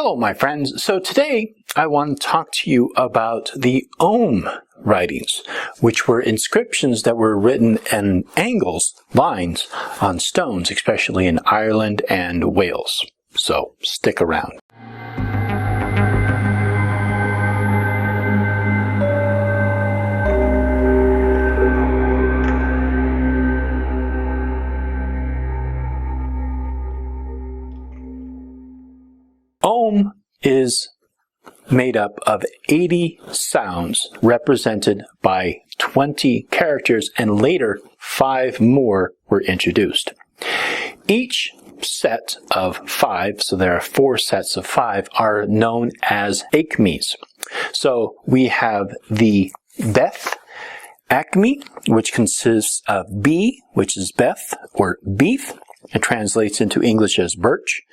Hello, my friends. So today I want to talk to you about the Ogham writings, which were inscriptions that were written in angles, lines, on stones, especially in Ireland and Wales. So stick around. Ogham is made up of 80 sounds represented by 20 characters, and later 5 more were introduced. Each set of 5, so there are 4 sets of 5, are known as acmes. So we have the Bethluisniun, which consists of B, which is Beth or beef. It translates into English as birch.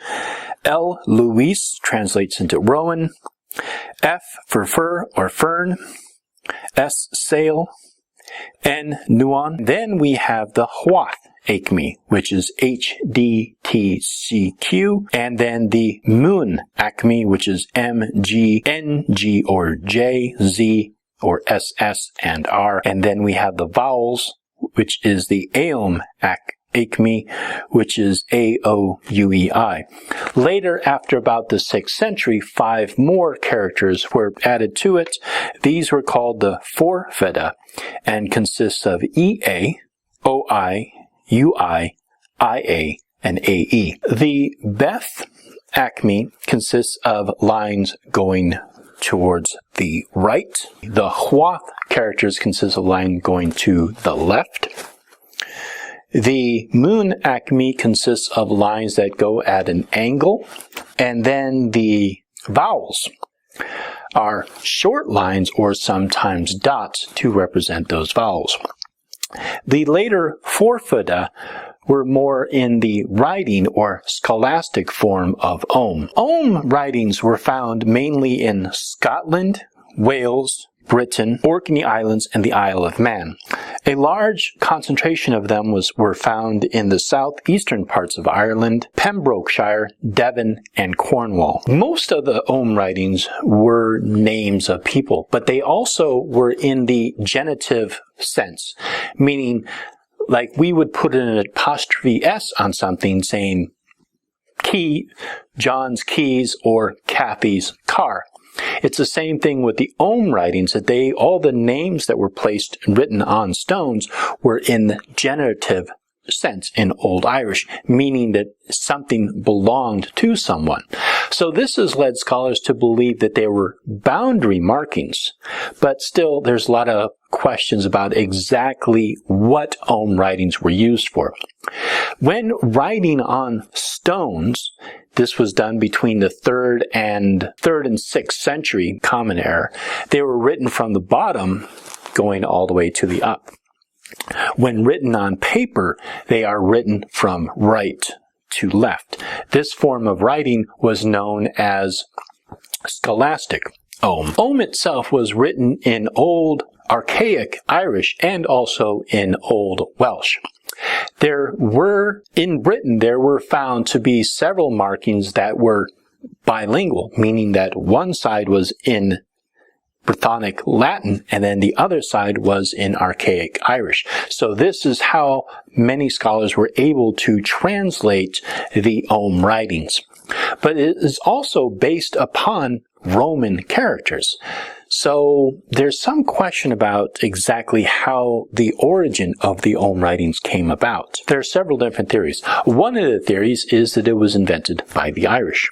L. Louis translates into rowan. F for fir or fern. S. sail. N. nuan. Then we have the Hwath acme, which is HDTCQ. And then the Moon acme, which is MG, NG or J, Z or SS and R. And then we have the vowels, which is the Aum acme, which is AOUEI. Later, after about the 6th century, 5 more characters were added to it. These were called the Forfeda and consists of EA, OI, UI, IA, and AE. The Beth acme consists of lines going towards the right. The Hwath characters consist of lines going to the left. The Moon acme consists of lines that go at an angle, and then the vowels are short lines or sometimes dots to represent those vowels. The later Forfeda were more in the writing or scholastic form of Ogham. Ogham writings were found mainly in Scotland, Wales, Britain, Orkney Islands, and the Isle of Man. A large concentration of them were found in the southeastern parts of Ireland, Pembrokeshire, Devon, and Cornwall. Most of the Ogham writings were names of people, but they also were in the genitive sense, meaning like we would put an apostrophe S on something saying key, John's keys, or Kathy's car. It's the same thing with the Ogham writings, that all the names that were placed and written on stones were in the genitive sense in Old Irish, meaning that something belonged to someone. So this has led scholars to believe that they were boundary markings, but still there's a lot of questions about exactly what Ogham writings were used for. When writing on stones, this was done between the 3rd and 6th century Common Era. They were written from the bottom going all the way to the up. When written on paper, they are written from right to left. This form of writing was known as Scholastic Ogham. Ogham itself was written in Old Archaic Irish and also in Old Welsh. In Britain, there were found to be several markings that were bilingual, meaning that one side was in Brythonic Latin and then the other side was in Archaic Irish. So this is how many scholars were able to translate the Ogham writings. But it is also based upon Roman characters. So there's some question about exactly how the origin of the Ogham writings came about. There are several different theories. One of the theories is that it was invented by the Irish.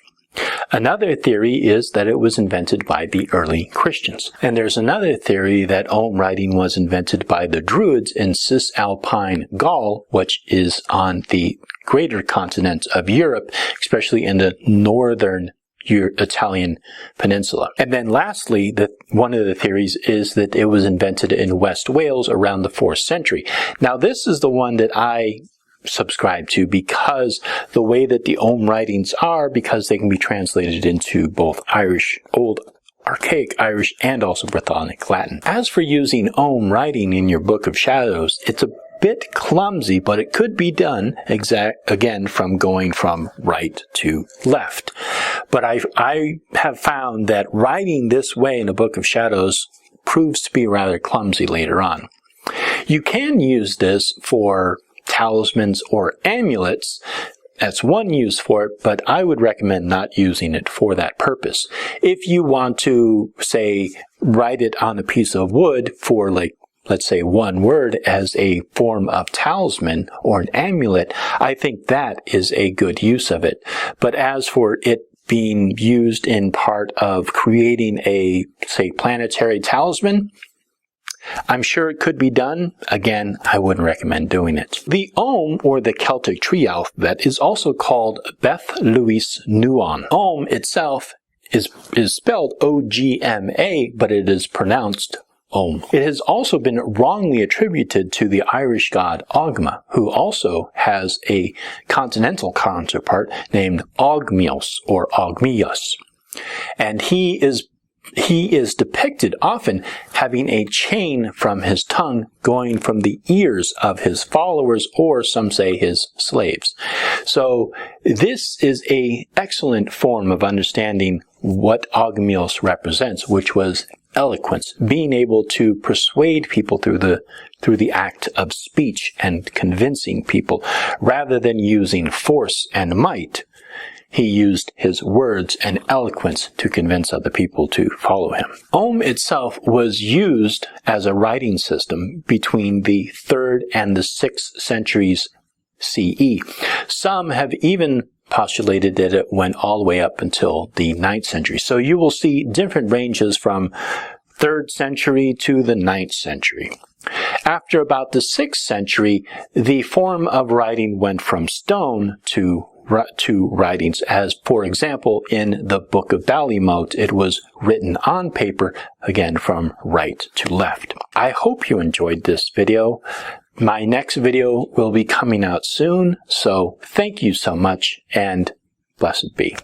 Another theory is that it was invented by the early Christians. And there's another theory that Ogham writing was invented by the Druids in Cisalpine Gaul, which is on the greater continent of Europe, especially in the northern Italian peninsula. And then lastly, one of the theories is that it was invented in West Wales around the 4th century. Now this is the one that I subscribe to because the way that the Ogham writings are, because they can be translated into both Irish, Old Archaic Irish, and also Brythonic Latin. As for using Ogham writing in your Book of Shadows, it's a bit clumsy, but it could be done again from going from right to left. But I have found that writing this way in a Book of Shadows proves to be rather clumsy later on. You can use this for talismans or amulets. That's one use for it, but I would recommend not using it for that purpose. If you want to, say, write it on a piece of wood for, like, let's say one word as a form of talisman or an amulet, I think that is a good use of it. But as for it being used in part of creating a, say, planetary talisman, I'm sure it could be done. Again, I wouldn't recommend doing it. The Ogham, or the Celtic tree alphabet, is also called Bethluisniun. Ogham itself is spelled O-G-M-A, but it is pronounced Ogham. It has also been wrongly attributed to the Irish god Ogma, who also has a continental counterpart named Ogmios or Ogmios. And he is depicted often having a chain from his tongue going from the ears of his followers, or some say his slaves. So this is an excellent form of understanding what Ogmios represents, which was eloquence, being able to persuade people through the act of speech and convincing people, rather than using force and might. He used his words and eloquence to convince other people to follow him. Ogham itself was used as a writing system between the 3rd and the 6th centuries CE. Some have even postulated that it went all the way up until the 9th century. So you will see different ranges from 3rd century to the 9th century. After about the 6th century, the form of writing went from stone to writings, as, for example, in the Book of Bethluisniun, it was written on paper, again from right to left. I hope you enjoyed this video. My next video will be coming out soon, so thank you so much, and blessed be.